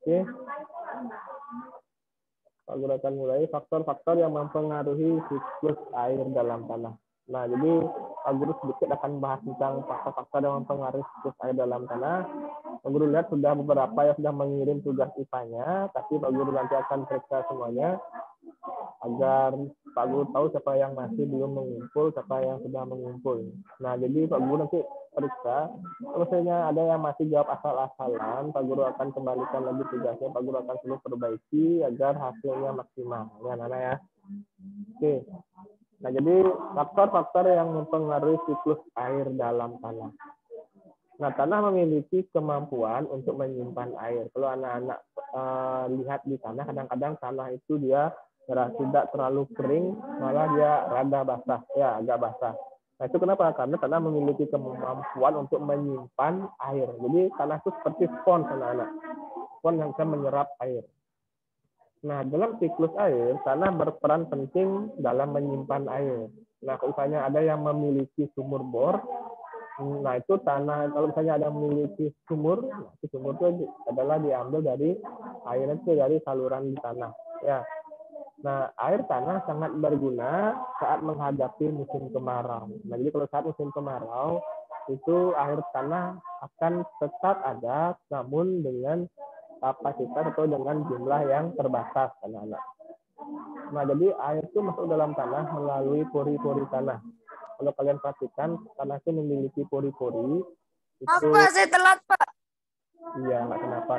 Oke. Pak Guru akan mulai faktor-faktor yang mempengaruhi siklus air dalam tanah. Nah, jadi Pak Guru sedikit akan bahas tentang faktor-faktor yang mempengaruhi siklus air dalam tanah. Pak Guru lihat sudah beberapa yang sudah mengirim tugas IPA-nya, tapi Pak Guru nanti akan periksa semuanya agar Pak Guru tahu siapa yang masih belum mengumpul, siapa yang sudah mengumpul. Nah, jadi Pak Guru nanti periksa. Kalau misalnya ada yang masih jawab asal-asalan, Pak Guru akan kembalikan lagi tugasnya. Pak Guru akan selalu perbaiki agar hasilnya maksimal. Ya, Nana ya. Oke. Nah, jadi faktor-faktor yang mempengaruhi siklus air dalam tanah. Nah, tanah memiliki kemampuan untuk menyimpan air. Kalau anak-anak lihat di tanah, kadang-kadang tanah itu dia tidak terlalu kering, malah dia rada basah, ya agak basah. Nah, itu kenapa? Karena tanah memiliki kemampuan untuk menyimpan air. Jadi tanah itu seperti spons, anak-anak. Spons yang bisa menyerap air. Nah, dalam siklus air, tanah berperan penting dalam menyimpan air. Nah, kalau misalnya ada yang memiliki sumur bor, nah itu tanah, kalau misalnya ada memiliki sumur, sumur itu adalah diambil dari air itu dari saluran di tanah. Ya. Nah, air tanah sangat berguna saat menghadapi musim kemarau. Nah, jadi kalau saat musim kemarau, itu air tanah akan tetap ada, namun dengan kapasitas atau dengan jumlah yang terbatas, anak-anak. Nah, jadi air itu masuk dalam tanah melalui pori-pori tanah. Kalau kalian perhatikan, tanah itu memiliki pori-pori. Itu, Apa saya telat, Pak? iya, nggak kenapa.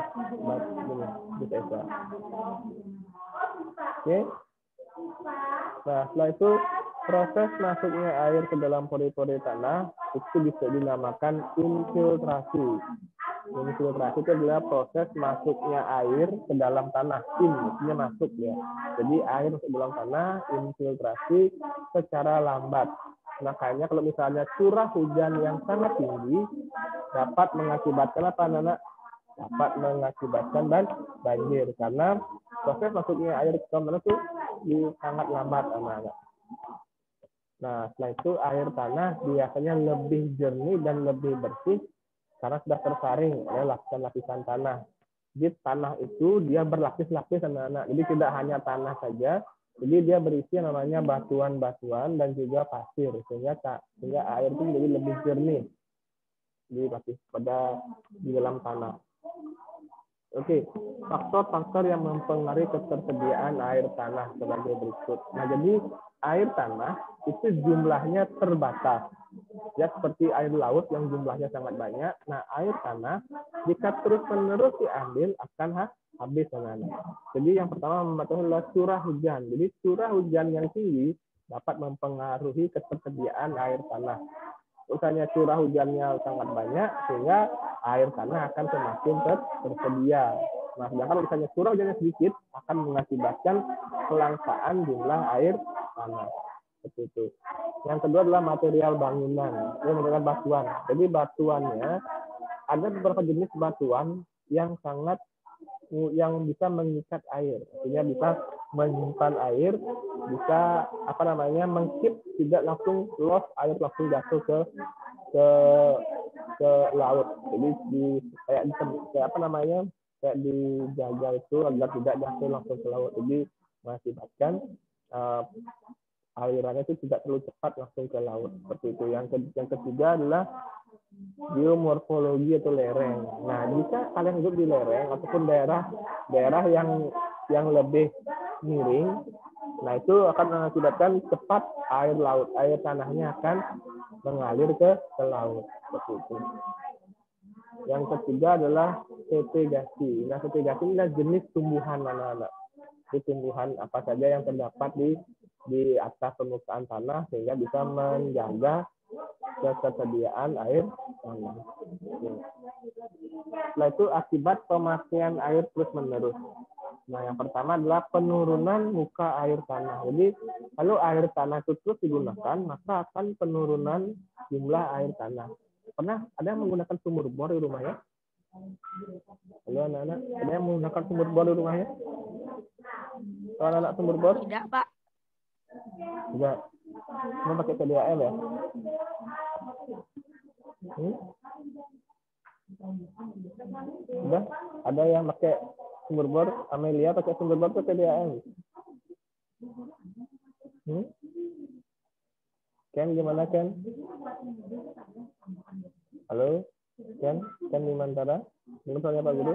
Bisa. Oke. Nah, setelah itu proses masuknya air ke dalam pori-pori tanah itu bisa dinamakan infiltrasi. Infiltrasi itu adalah proses masuknya air ke dalam tanah. Maksudnya masuk ya. Jadi air masuk dalam tanah, infiltrasi secara lambat. Makanya kalau misalnya curah hujan yang sangat tinggi dapat mengakibatkan apa, anak-anak? Dapat mengakibatkan banjir karena proses masuknya air ke dalam tanah itu sangat lambat, anak-anak. Nah, setelah itu air tanah biasanya lebih jernih dan lebih bersih karena sudah tersaring oleh lapisan-lapisan tanah. Jadi tanah itu dia berlapis-lapis, anak-anak. Jadi tidak hanya tanah saja, jadi dia berisi namanya batuan-batuan dan juga pasir, sehingga air itu menjadi lebih jernih di dalam tanah. Oke, faktor-faktor yang mempengaruhi ketersediaan air tanah sebagai berikut. Nah, jadi air tanah itu jumlahnya terbatas. Ya, seperti air laut yang jumlahnya sangat banyak. Nah, air tanah jika terus-menerus diambil akan habis, anak-anak. Jadi yang pertama membatasi adalah curah hujan. Jadi curah hujan yang tinggi dapat mempengaruhi ketersediaan air tanah. Misalnya curah hujannya sangat banyak, sehingga air tanah akan semakin tersedia. Nah, sedangkan misalnya curah hujannya sedikit, akan mengakibatkan kelangkaan jumlah air tanah. Seperti itu. Yang kedua adalah material bangunan, ini material batuan. Jadi batuannya ada beberapa jenis batuan yang bisa mengikat air, artinya bisa menyimpan air, bisa mengkeep, tidak langsung loss, air langsung jatuh ke laut. Jadi kayak dijaga itu agar tidak jatuh langsung ke laut. Jadi mengakibatkan alirannya itu tidak terlalu cepat langsung ke laut. Seperti itu. Yang ketiga adalah geomorfologi atau lereng. Nah, jika kalian hidup di lereng ataupun daerah yang lebih miring, nah itu akan mengakibatkan cepat air tanahnya akan mengalir ke laut. Seperti itu. Yang ketiga adalah vegetasi. Nah, vegetasi adalah jenis tumbuhan, anak-anak. Jadi tumbuhan apa saja yang terdapat di atas permukaan tanah sehingga bisa menjaga ketersediaan air tanah. Setelah itu akibat pemakaian air terus-menerus. Nah, yang pertama adalah penurunan muka air tanah. Jadi, kalau air tanah itu terus digunakan, maka akan penurunan jumlah air tanah. Pernah ada yang menggunakan sumur bor di rumah ya? Halo anak-anak, ada yang menggunakan sumur bor di rumahnya? Kalau anak-anak sumur bor? Tidak, Pak. Tidak. Cuma pakai PDAM ya? Udah? Ada yang pakai Sumber bor, Amelia pakai sumber bor tuh PDAM. Ken gimana Ken? Halo, Ken Bimantara. Dengar soalnya Pak Guru?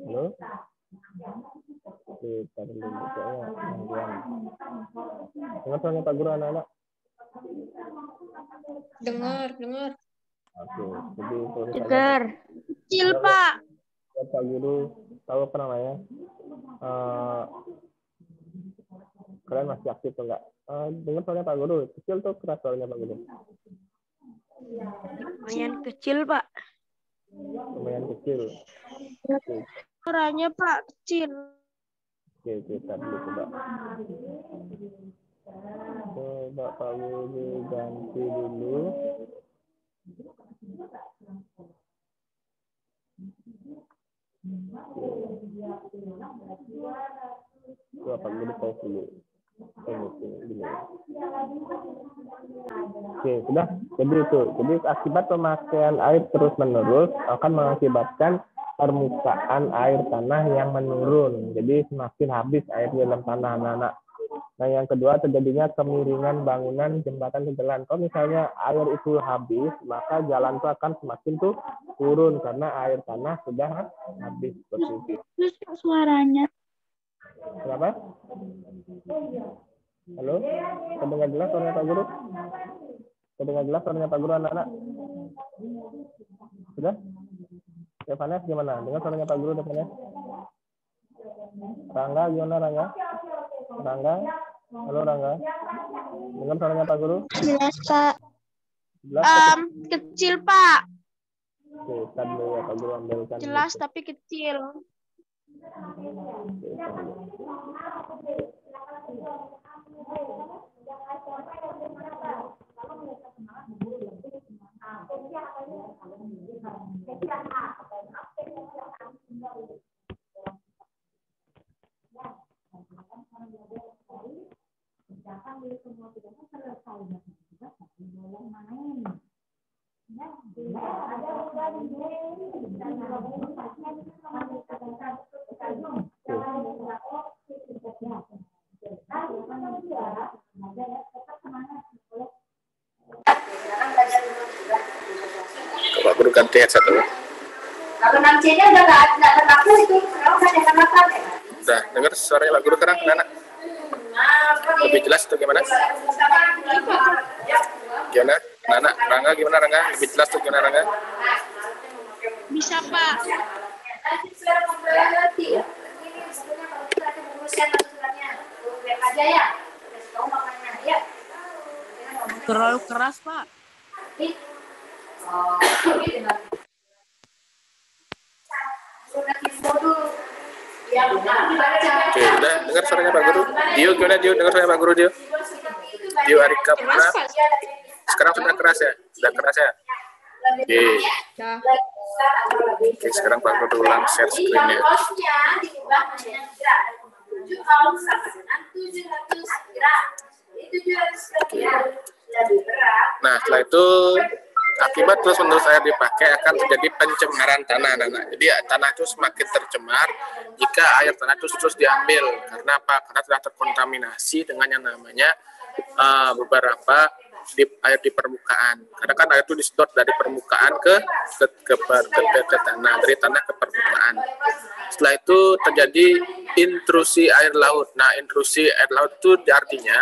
Halo? Oke, tadi dulu kayaknya. Dengar soalnya Pak Guru anak-anak? Dengar. Oke, jadi Dengar. Kecil, Pak. Pak Guru tahu apa namanya? Kalian masih aktif atau enggak? Dengar soalnya Pak Guru, kecil tuh keras soalnya Pak Guru. Lumayan kecil, Pak. Lumayan kecil. Suaranya, Pak, kecil. Oke, kita dulu coba. Coba Pak Guru ganti dulu. Coba Pak Guru pause dulu. Oke, sudah. Jadi itu. Jadi akibat pemakaian air terus-menerus akan mengakibatkan permukaan air tanah yang menurun. Jadi semakin habis air di dalam tanah, anak-anak. Nah, yang kedua terjadinya kemiringan bangunan jembatan ke jalan. Kalau misalnya air itu habis, maka jalan itu akan semakin tuh turun karena air tanah sudah habis seperti itu. Suaranya. Kenapa? Halo? Terdengar jelas suaranya Pak Guru? Terdengar jelas suaranya Pak Guru anak-anak? Sudah? Devanes gimana? Dengar suaranya Pak Guru Devanes? Rangga gimana Rangga? Rangga? Halo Rangga? Dengar suaranya Pak Guru? Jelas, Pak. Jelas? Kecil, Pak. Oke, tadi dulu ya Pak Guru ambilkan. Jelas tapi kecil. Pak Guru ganti headset dulu. Kalau 6C-nya udah nggak terpakai itu, sekarang saya terpakai. Udah dengar suaranya Pak Guru sekarang, anak? Lebih jelas tuh gimana? Gimana? Anak, Rangga gimana Rangga? Lebih jelas tuh gimana Rangga? Bisa, Pak. Terlalu keras, Pak. Oke, udah dengar suaranya Pak Guru? Dio gimana Dio? Dengar suaranya Pak Guru Dio? Dio Arika Putra. Sekarang sudah keras ya? Sudah keras ya? Oke. Oke, sekarang Pak Guru ulang share screen-nya. Nah, setelah itu akibat terus-menerus air dipakai akan terjadi pencemaran tanah. Jadi tanah itu semakin tercemar jika air tanah itu terus diambil. Karena apa? Karena telah terkontaminasi dengan yang namanya beberapa air di permukaan. Karena kan air itu disedot dari permukaan ke tanah, dari tanah ke permukaan. Setelah itu terjadi intrusi air laut. Nah, intrusi air laut itu artinya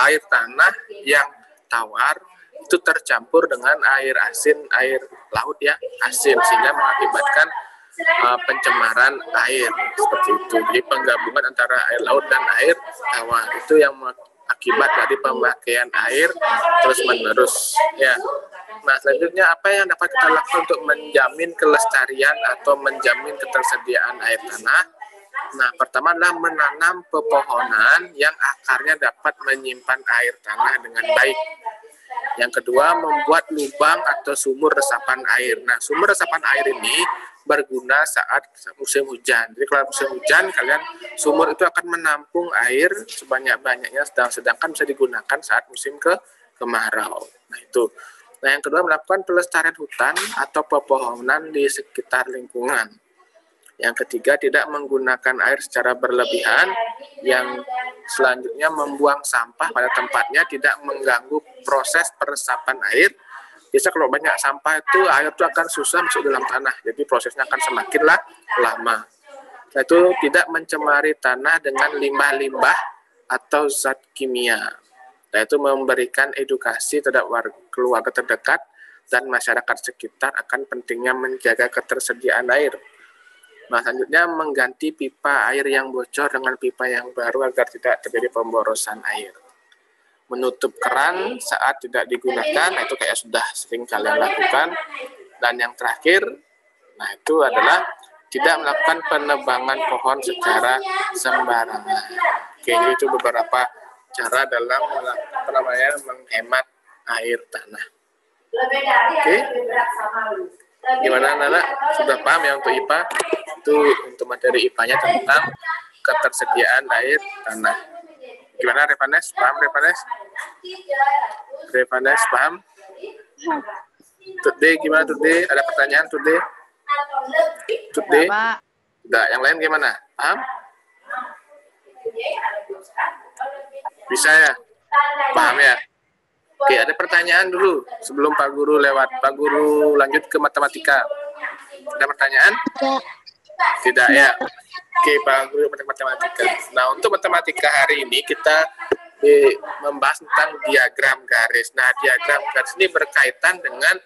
air tanah yang tawar itu tercampur dengan air asin, air laut ya, asin, sehingga mengakibatkan pencemaran air seperti itu. Jadi penggabungan antara air laut dan air tawar itu yang akibat dari pemakaian air terus-menerus ya. Nah, selanjutnya apa yang dapat kita lakukan untuk menjamin kelestarian atau menjamin ketersediaan air tanah? Nah, pertama adalah menanam pepohonan yang akarnya dapat menyimpan air tanah dengan baik. Yang kedua, membuat lubang atau sumur resapan air. Nah, sumur resapan air ini berguna saat musim hujan. Jadi kalau musim hujan, sumur itu akan menampung air sebanyak-banyaknya, sedangkan bisa digunakan saat musim kemarau. Nah, itu. Nah, yang kedua melakukan pelestarian hutan atau pepohonan di sekitar lingkungan. Yang ketiga, tidak menggunakan air secara berlebihan. Yang selanjutnya, membuang sampah pada tempatnya, tidak mengganggu proses peresapan air. Biasa kalau banyak sampah itu, air itu akan susah masuk dalam tanah. Jadi prosesnya akan semakin lama. Itu tidak mencemari tanah dengan limbah-limbah atau zat kimia. Yaitu memberikan edukasi terhadap keluarga terdekat dan masyarakat sekitar akan pentingnya menjaga ketersediaan air. Nah, selanjutnya mengganti pipa air yang bocor dengan pipa yang baru agar tidak terjadi pemborosan air. Menutup keran saat tidak digunakan, nah itu kayak sudah sering kalian lakukan. Dan yang terakhir, nah itu adalah tidak melakukan penebangan pohon secara sembarangan. Oke, jadi itu beberapa cara dalam menghemat air tanah. Oke, gimana anak-anak? Sudah paham ya untuk IPA? Itu untuk materi IPA-nya tentang ketersediaan air tanah. Gimana Revanes? Paham Revanes? Revanes paham? Today gimana Today? Ada pertanyaan Today? Today? Enggak, yang lain gimana? Paham? Bisa ya? Paham ya? Oke, ada pertanyaan dulu sebelum Pak Guru lewat. Pak Guru lanjut ke matematika. Ada pertanyaan? Tidak ya? Oke, Pak Guru matematika. Nah, untuk matematika hari ini kita membahas tentang diagram garis. Nah, diagram garis ini berkaitan dengan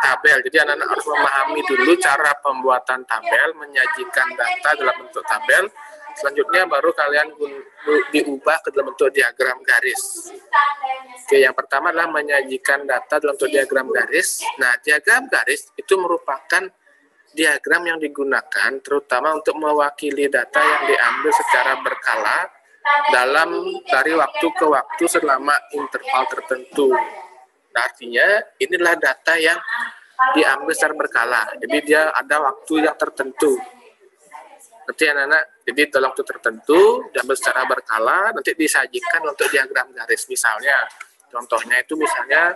tabel. Jadi anak-anak harus memahami dulu cara pembuatan tabel, menyajikan data dalam bentuk tabel. Selanjutnya baru kalian diubah ke dalam bentuk diagram garis. Oke, yang pertama adalah menyajikan data dalam bentuk diagram garis. Nah, diagram garis itu merupakan diagram yang digunakan terutama untuk mewakili data yang diambil secara berkala dari waktu ke waktu selama interval tertentu. Nah, artinya inilah data yang diambil secara berkala. Jadi dia ada waktu yang tertentu. Nanti anak-anak, jadi dalam waktu tertentu diambil secara berkala, nanti disajikan untuk diagram garis. Misalnya, contohnya itu misalnya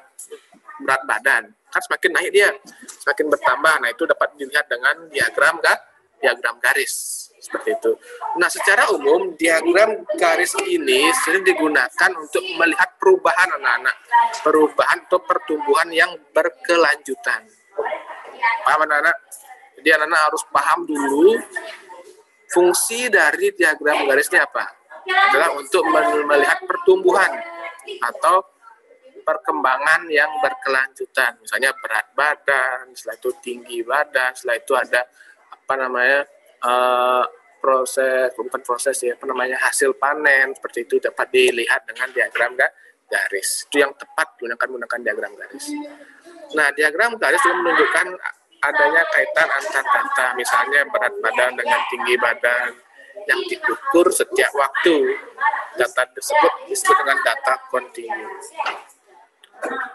berat badan. Kan semakin naik dia, semakin bertambah. Nah, itu dapat dilihat dengan diagram garis. Seperti itu. Nah, secara umum, diagram garis ini sering digunakan untuk melihat perubahan anak-anak. Perubahan atau pertumbuhan yang berkelanjutan. Paham anak-anak? Jadi anak-anak harus paham dulu fungsi dari diagram garis ini apa? Adalah untuk melihat pertumbuhan atau perkembangan yang berkelanjutan. Misalnya berat badan, setelah itu tinggi badan, setelah itu ada hasil panen, seperti itu dapat dilihat dengan diagram garis. Itu yang tepat menggunakan diagram garis. Nah, diagram garis juga menunjukkan adanya kaitan antar data, misalnya berat badan dengan tinggi badan yang diukur setiap waktu. Data tersebut disebut dengan data kontinu.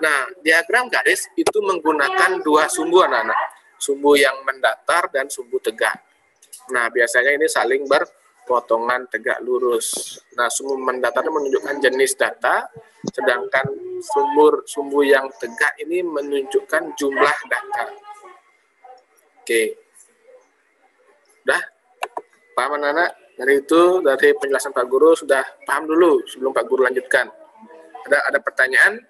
Nah, diagram garis itu menggunakan dua sumbu anak-anak, sumbu yang mendatar dan sumbu tegak. Nah, biasanya ini saling berpotongan tegak lurus. Nah, sumbu mendatar itu menunjukkan jenis data, sedangkan sumbu yang tegak ini menunjukkan jumlah data. Oke, udah paham anak-anak? Dari itu, dari penjelasan Pak Guru sudah paham dulu sebelum Pak Guru lanjutkan. Ada pertanyaan?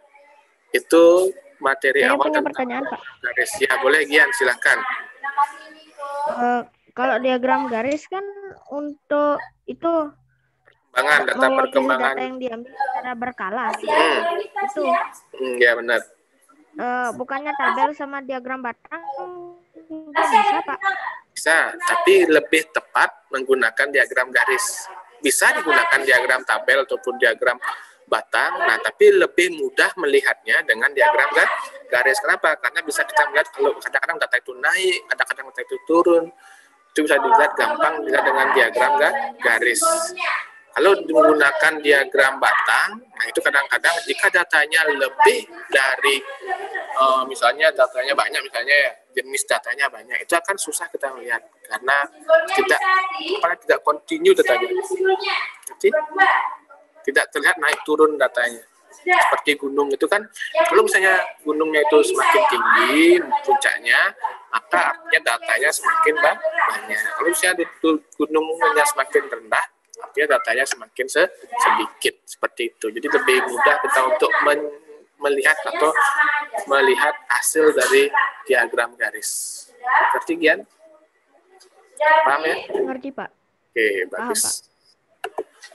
Itu materi Saya awal punya tentang pertanyaan, Pak. garis. Ya, boleh Gian, silakan. Kalau diagram garis kan untuk itu Data mewakili perkembangan. data yang diambil secara berkala. Itu Ya benar. bukannya tabel sama diagram batang nggak bisa, Pak? Bisa, tapi lebih tepat menggunakan diagram garis. Bisa digunakan diagram tabel ataupun diagram batang, nah tapi lebih mudah melihatnya dengan diagram garis. Kenapa? Karena bisa kita melihat kalau kadang-kadang data itu naik, kadang-kadang data itu turun. Itu bisa dilihat gampang dengan diagram garis. Kalau menggunakan diagram batang, nah itu kadang-kadang jika datanya lebih dari misalnya datanya banyak, misalnya jenis datanya banyak, itu akan susah kita melihat karena tidak kontinu datanya. Jadi tidak terlihat naik turun datanya. Seperti gunung itu kan, kalau misalnya gunungnya itu semakin tinggi puncaknya, maka artinya datanya semakin banyak. Kalau misalnya gunungnya semakin rendah, artinya datanya semakin sedikit, seperti itu. Jadi lebih mudah kita untuk melihat atau melihat hasil dari diagram garis. Ngerti Gian? Paham ya? Ngerti, Pak. Oke, bagus.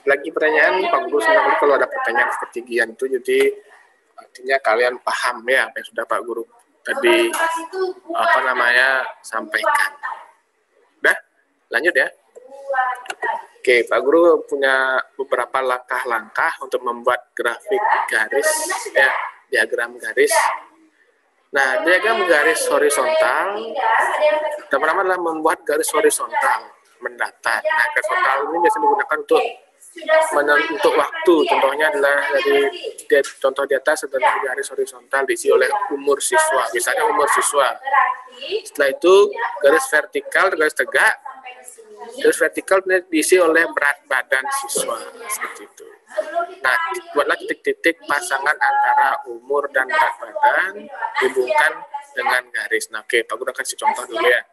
Lagi pertanyaan Pak Guru, sebenarnya kalau ada pertanyaan seperti Gian itu, jadi artinya kalian paham ya apa yang sudah Pak Guru tadi sampaikan. Udah, lanjut ya. Oke, Pak Guru punya beberapa langkah-langkah untuk membuat grafik garis, ya, diagram garis. Nah, diagram garis horizontal, yang pertama adalah membuat garis horizontal mendatar. Nah, garis horizontal ini biasanya digunakan untuk waktu. Contohnya adalah contoh di atas adalah garis horizontal diisi oleh umur siswa. Misalnya umur siswa. Setelah itu garis vertikal, garis tegak. Garis vertikal diisi oleh berat badan siswa. Seperti itu. Nah, buatlah titik-titik pasangan antara umur dan berat badan, hubungkan dengan garis. Nah, oke, Pak Guru kasih contoh dulu ya.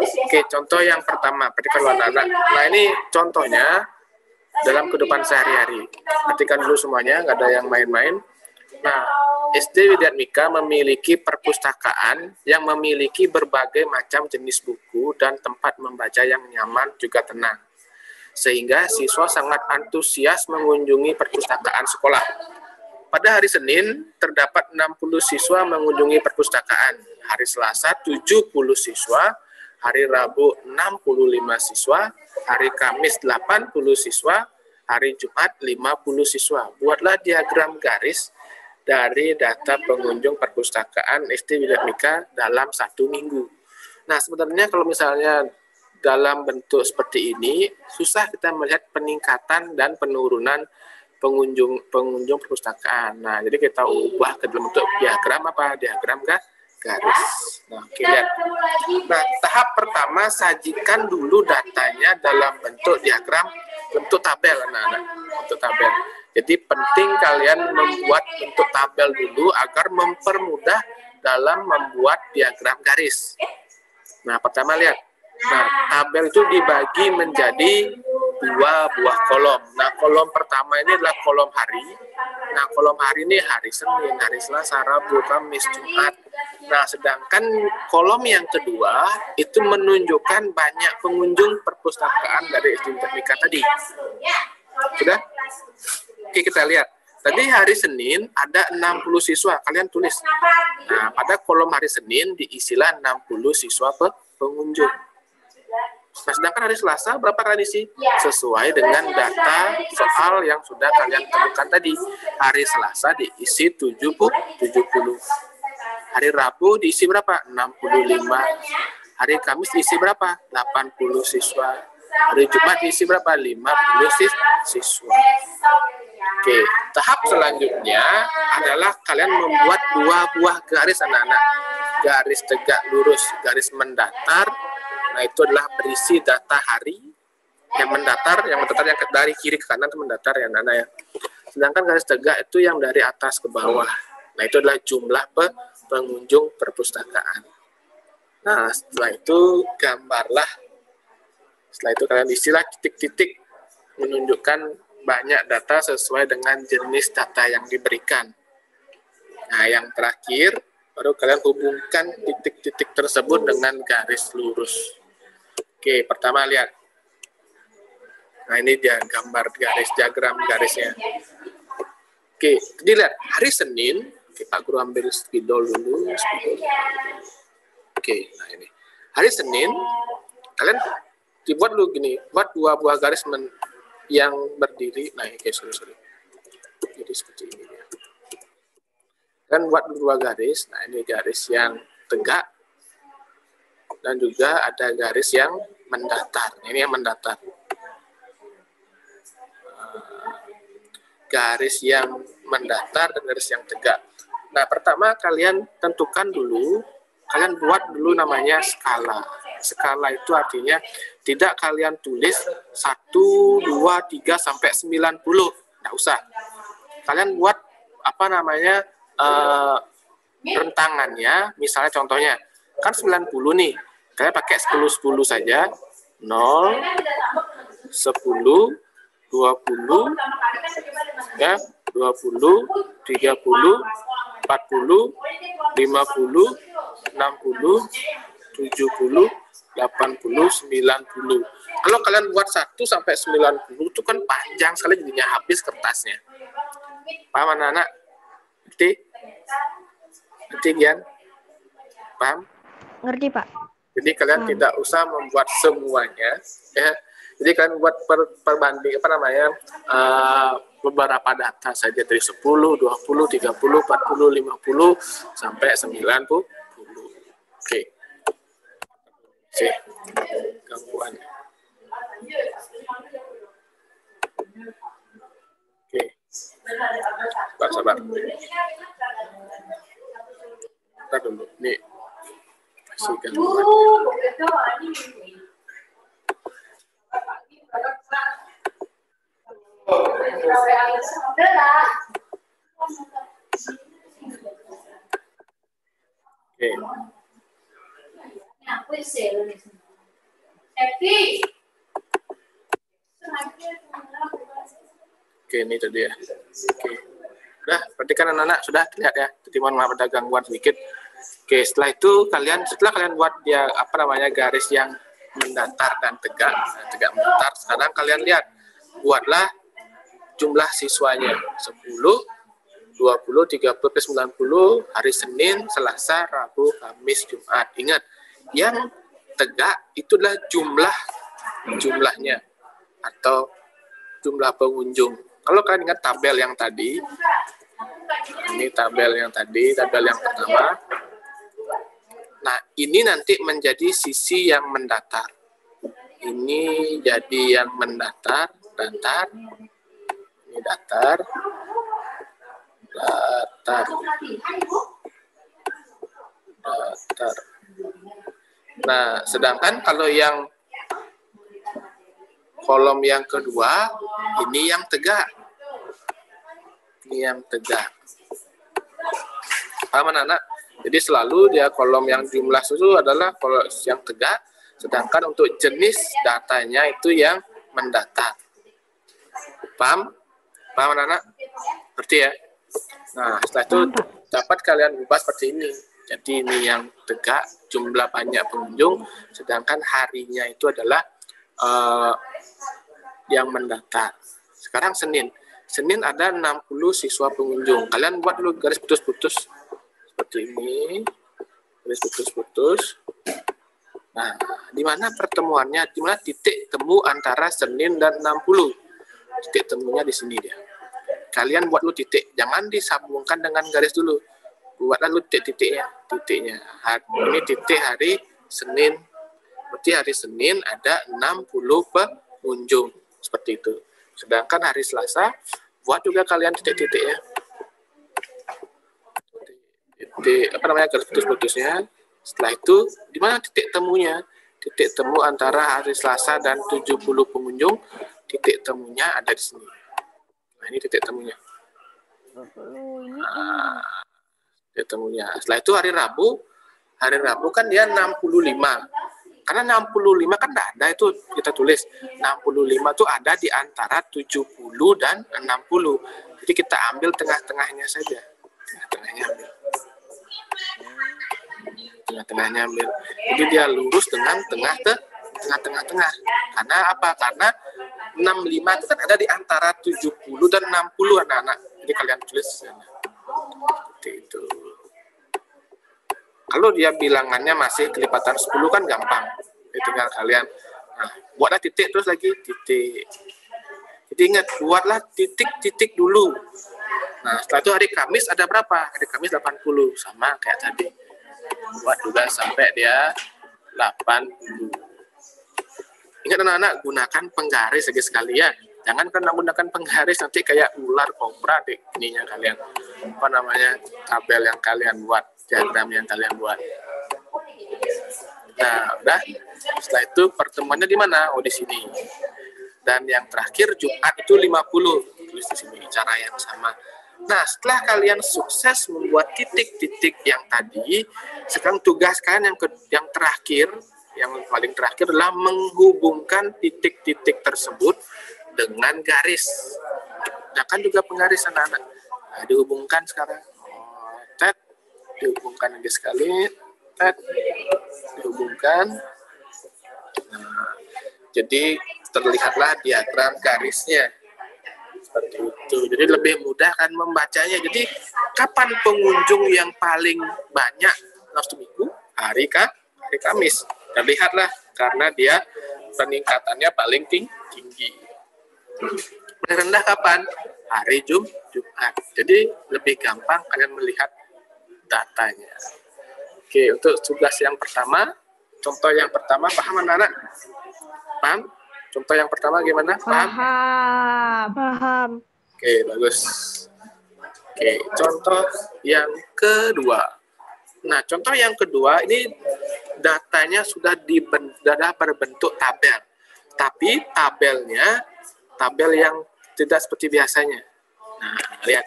Oke, contoh yang pertama, berarti kalau anak-anak, nah ini contohnya dalam kehidupan sehari-hari. Perhatikan dulu semuanya, nggak ada yang main-main. Nah, SD Widyatmika memiliki perpustakaan yang memiliki berbagai macam jenis buku dan tempat membaca yang nyaman juga tenang. Sehingga siswa sangat antusias mengunjungi perpustakaan sekolah. Pada hari Senin, terdapat 60 siswa mengunjungi perpustakaan. Hari Selasa, 70 siswa. Hari Rabu, 65 siswa. Hari Kamis, 80 siswa. Hari Jumat, 50 siswa. Buatlah diagram garis dari data pengunjung perpustakaan SD Widyatmika dalam 1 minggu. Nah, sebenarnya kalau misalnya dalam bentuk seperti ini, susah kita melihat peningkatan dan penurunan pengunjung perpustakaan. Nah, jadi kita ubah ke dalam bentuk diagram apa? Diagram garis. Nah, oke, lihat. Nah, tahap pertama, sajikan dulu datanya dalam bentuk diagram, bentuk tabel, anak-anak. Bentuk tabel. Jadi penting kalian membuat bentuk tabel dulu agar mempermudah dalam membuat diagram garis. Nah, pertama lihat. Nah, tabel itu dibagi menjadi 2 buah kolom. Nah, kolom pertama ini adalah kolom hari. Nah, kolom hari ini hari Senin, hari Selasa, Rabu, Kamis, Jumat. Nah, sedangkan kolom yang kedua itu menunjukkan banyak pengunjung perpustakaan dari SD Widyatmika tadi. Sudah? Oke, kita lihat. Tadi hari Senin ada 60 siswa, kalian tulis. Nah, pada kolom hari Senin diisilah 60 siswa pengunjung. Nah, sedangkan hari Selasa berapa kali diisi? Sesuai dengan data soal yang sudah kalian temukan tadi. Hari Selasa diisi 70. Hari Rabu diisi berapa? 65. Hari Kamis diisi berapa? 80 siswa. Hari Jumat diisi berapa? 50 siswa. Oke, tahap selanjutnya adalah kalian membuat 2 buah garis, anak-anak. Garis tegak lurus, garis mendatar. Nah, itu adalah berisi data hari yang mendatar yang dari kiri ke kanan itu mendatar ya, anak-anak ya. Sedangkan garis tegak itu yang dari atas ke bawah. Nah, itu adalah jumlah pengunjung perpustakaan. Nah, setelah itu gambarlah. Setelah itu kalian isilah titik-titik menunjukkan banyak data sesuai dengan jenis data yang diberikan. Nah, yang terakhir baru kalian hubungkan titik-titik tersebut dengan garis lurus. Oke, pertama lihat. Nah, ini dia gambar garis, diagram garisnya. Oke, dilihat hari Senin. Oke, Pak Guru ambil spidol dulu. Oke, nah ini. Hari Senin, kalian dibuat dulu gini, buat 2 buah garis yang berdiri. Nah, oke, sorry. Jadi seperti ini ya. Dan buat 2 garis. Nah, ini garis yang tegak. Dan juga ada garis yang mendatar. Ini yang mendatar. Garis yang mendatar dan garis yang tegak. Nah, pertama kalian tentukan dulu, kalian buat dulu namanya skala. Skala itu artinya tidak kalian tulis 1, 2, 3 sampai 90. Nggak usah. Kalian buat apa namanya rentangannya, misalnya contohnya kan 90 nih, kalian pakai 10 saja, 0, 10, 20, ya, 20, 30, 40, 50, 60, 70, 80, 90. Kalau kalian buat 1 sampai 90 itu kan panjang sekali jadinya, habis kertasnya. Paham anak-anak? Ngerti? Ngerti Gian? Paham? Ngerti, Pak. Jadi kalian tidak usah membuat semuanya, ya. Jadi kalian buat perbanding apa namanya beberapa data saja dari 10, 20, 30, 40, 50 sampai 90. Oke. Oke. Gangguan. Oke. Sabar. Kita dulu. Nih. Masih gangguan. Oke. Oke, ini tadi ya. Oke. Udah, perhatikan anak-anak, sudah lihat ya. Jadi mohon maaf ada gangguan sedikit. Oke, setelah itu setelah kalian buat dia apa namanya garis yang mendatar dan tegak mendatar, sekarang kalian lihat, buatlah jumlah siswanya 10, 20, 30, 90, hari Senin, Selasa, Rabu, Kamis, Jumat. Ingat, yang tegak itu adalah jumlahnya atau jumlah pengunjung. Kalau kalian ingat tabel yang tadi, ini tabel yang pertama. Nah, ini nanti menjadi sisi yang mendatar. Ini jadi yang mendatar, datar. Ini datar. Nah, sedangkan kalau yang kolom yang kedua, ini yang tegak. Ini yang tegak. Paham anak-anak? Jadi selalu dia kolom yang jumlah itu adalah kolom yang tegak, sedangkan untuk jenis datanya itu yang mendatar. Paham? Paham anak-anak? Berarti ya? Nah, setelah itu dapat kalian ubah seperti ini. Jadi ini yang tegak, jumlah banyak pengunjung, sedangkan harinya itu adalah yang mendatar. Sekarang Senin. Senin ada 60 siswa pengunjung. Kalian buat dulu garis putus-putus. Seperti ini. Garis putus-putus. Nah, di mana pertemuannya? Di mana titik temu antara Senin dan 60? Titik temunya di sini dia. Kalian buat dulu titik. Jangan disambungkan dengan garis dulu. Buatlah dulu titiknya. Ini titik hari Senin. Berarti hari Senin ada 60 pengunjung. Seperti itu. Sedangkan hari Selasa, buat juga kalian titik-titiknya. Titik, apa namanya, garis putus-putusnya. Setelah itu, di mana titik temunya? Titik temu antara hari Selasa dan 70 pengunjung. Titik temunya ada di sini. Nah, ini titik temunya. Nah, titik temunya. Setelah itu hari Rabu kan dia 65. Karena 65 kan tidak ada itu kita tulis. 65 itu ada di antara 70 dan 60. Jadi kita ambil tengah-tengahnya saja. Tengah-tengahnya ambil. Jadi dia lurus dengan tengah-tengah. Karena apa? Karena 65 itu kan ada di antara 70 dan 60 anak-anak. Jadi kalian tulis seperti itu. Kalau dia bilangannya masih kelipatan 10 kan gampang. Jadi tinggal kalian buatlah titik terus lagi titik. Jadi ingat, buatlah titik-titik dulu. Nah, setelah itu hari Kamis ada berapa? Hari Kamis 80, sama kayak tadi. Buat juga sampai dia 80. Ingat anak-anak, gunakan penggaris lagi sekalian. Jangan kan menggunakan penggaris nanti kayak ular, kobra di ininya kalian. Apa namanya? Tabel yang kalian buat, diagram yang kalian buat. Nah, udah. Setelah itu pertemuannya di mana? Oh, di sini. Dan yang terakhir Jumat itu 50. Tulis di sini cara yang sama. Nah, setelah kalian sukses membuat titik-titik yang tadi, sekarang tugas kalian yang terakhir, yang paling terakhir adalah menghubungkan titik-titik tersebut dengan garis. Gunakan juga penggaris anak-anak. Nah, dihubungkan sekarang. Tet, dihubungkan lagi sekali. Tet, dihubungkan. Nah, jadi terlihatlah diagram garisnya. Seperti itu. Jadi lebih mudah kan membacanya. Jadi kapan pengunjung yang paling banyak dalam seminggu? Hari Kamis. Terlihatlah karena dia peningkatannya paling tinggi. Paling rendah kapan? Hari Jumat. Jadi lebih gampang kalian melihat datanya. Oke, untuk tugas yang pertama, contoh yang pertama, paham anak-anak? Paham? Contoh yang pertama gimana? Paham? Paham. Oke, bagus. Oke, contoh yang kedua. Nah, contoh yang kedua ini datanya sudah berbentuk tabel. Tapi tabel yang tidak seperti biasanya. Nah, lihat.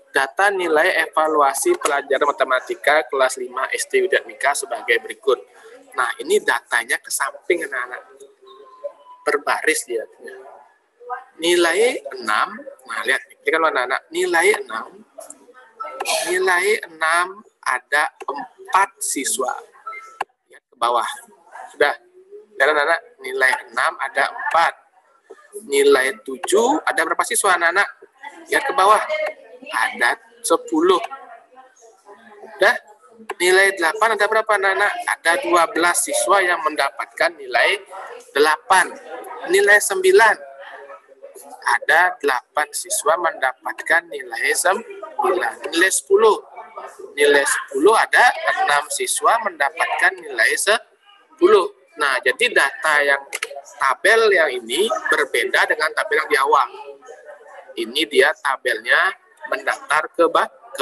Data nilai evaluasi pelajaran matematika kelas 5 SD Widyatmika sebagai berikut. Nah, ini datanya ke samping anak-anak. Berbaris dia. Nilai 6. Nah, lihat. Ini kan anak-anak. Nilai 6 ada 4 siswa. Lihat ke bawah. Sudah. Lihat anak-anak. Nilai 6 ada 4. Nilai 7 ada berapa siswa anak-anak? Lihat ke bawah. Ada 10. Dah. Nilai 8 ada berapa anak-anak? Ada 12 siswa yang mendapatkan nilai 8. Nilai 9. Ada 8 siswa mendapatkan nilai 9. Nilai 10. Nilai 10 ada 6 siswa mendapatkan nilai 10. Nah, jadi data yang tabel yang ini berbeda dengan tabel yang di awal. Ini dia tabelnya mendatar ke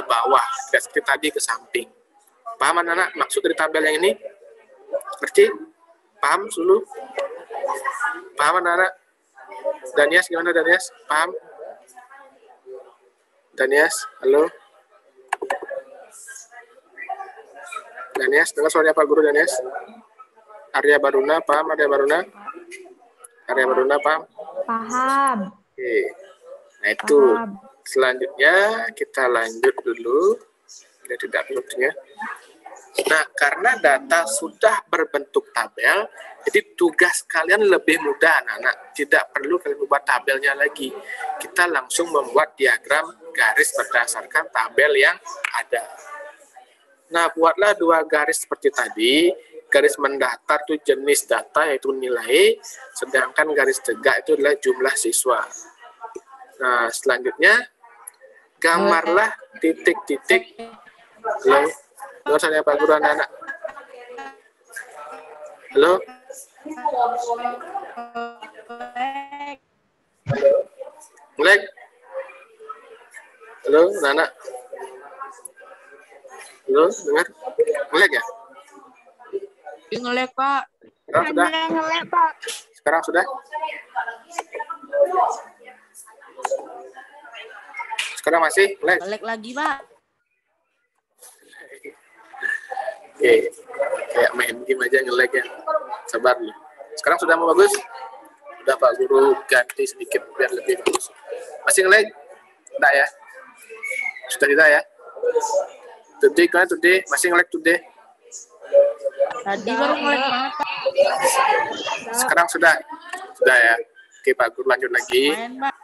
bawah, seperti tadi ke samping. Paham anak-anak maksud dari tabel yang ini? Ngerti? Paham dulu? Paham anak-anak? Danias gimana Danias? Paham? Danias, halo? Danias, dengar suaranya Pak Guru Danias? Arya Baruna, paham Arya Baruna? Arya Baruna, paham? Paham. Oke. Nah itu. Paham. Selanjutnya kita lanjut dulu. Dia tidak belumnya. Nah, karena data sudah berbentuk tabel, jadi tugas kalian lebih mudah, anak-anak. Tidak perlu kalian membuat tabelnya lagi. Kita langsung membuat diagram garis berdasarkan tabel yang ada. Nah, buatlah 2 garis seperti tadi. Garis mendatar itu jenis data, yaitu nilai. Sedangkan garis tegak itu adalah jumlah siswa. Nah, selanjutnya, gambarlah titik-titik. Halo, dengar saya Pak Guru anak-anak. Halo. Ngelek. Halo, anak-anak. Halo, dengar? Ngelek ya? Ngelek, Pak. Sekarang sudah? Ngelek, Pak. Sekarang sudah? Sekarang masih? Ngelek? Ngelek lagi, Pak. Oke, kayak main game aja nge-lag ya. Sabar nih. Sekarang sudah mau bagus? Udah Pak Guru ganti sedikit biar lebih bagus. Masih nge-lag? Enggak ya? Sudah tidak ya? Today, kan today? Masih nge-lag today? Tadi baru ngelek banget, Pak. Sekarang sudah? Sudah ya? Oke Pak Guru lanjut lagi. Main, Pak.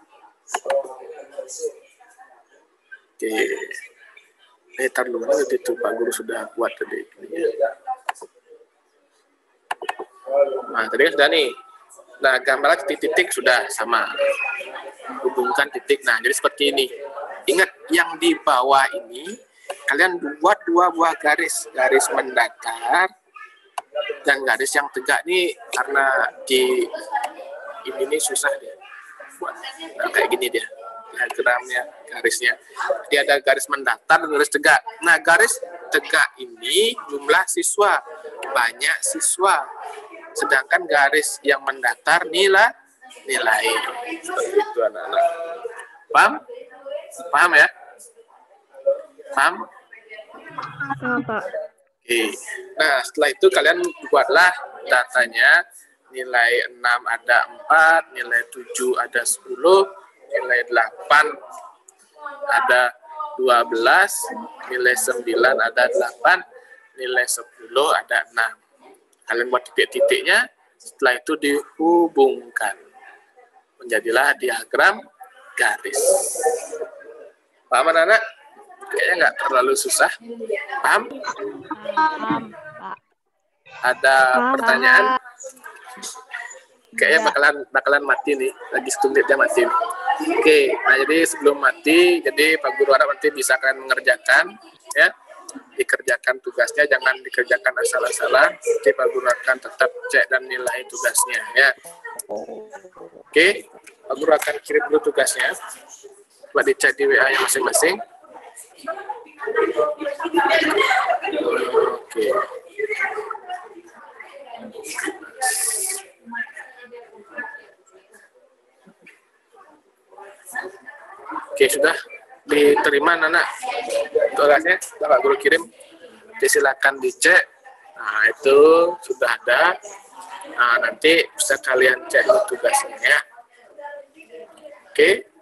Oke. Tar dulu mana itu Pak Guru sudah buat tadi. Nah, tadi sudah nih. Nah, gambar titik-titik sudah sama. Hubungkan titik. Nah, jadi seperti ini. Ingat yang di bawah ini kalian buat 2 buah garis, garis mendatar dan garis yang tegak nih karena di ini susah dia buat. Nah, kayak gini dia. Diagramnya, garisnya. Dia ada garis mendatar dan garis tegak. Nah, garis tegak ini jumlah siswa. Banyak siswa. Sedangkan garis yang mendatar nilai. Seperti itu anak-anak. Paham? Paham ya? Paham? Pak. Oke. Nah, setelah itu kalian buatlah datanya. Nilai 6 ada 4, nilai 7 ada 10, nilai 8 ada 12, nilai 9 ada 8, nilai 10 ada 6. Kalian buat titik-titiknya, setelah itu dihubungkan. Menjadilah diagram garis. Paham anak-anak? Kayaknya nggak terlalu susah. Paham? Paham, Pak. Ada pertanyaan? Kayaknya bakalan mati nih. Lagi 1 menit dia mati nih. Oke, nah jadi sebelum mati, jadi Pak Guru harap nanti bisa kalian mengerjakan, ya. Dikerjakan tugasnya, jangan dikerjakan asal-asalan. Nanti Pak Guru akan tetap cek dan nilai tugasnya, ya. Oke, Pak Guru akan kirim dulu tugasnya. Coba dicek di WA yang masing-masing. Oke. Oke, sudah diterima anak tugasnya, Pak Guru kirim. Jadi silakan dicek. Nah, itu sudah ada. Nah, nanti bisa kalian cek tugasnya ya. Oke.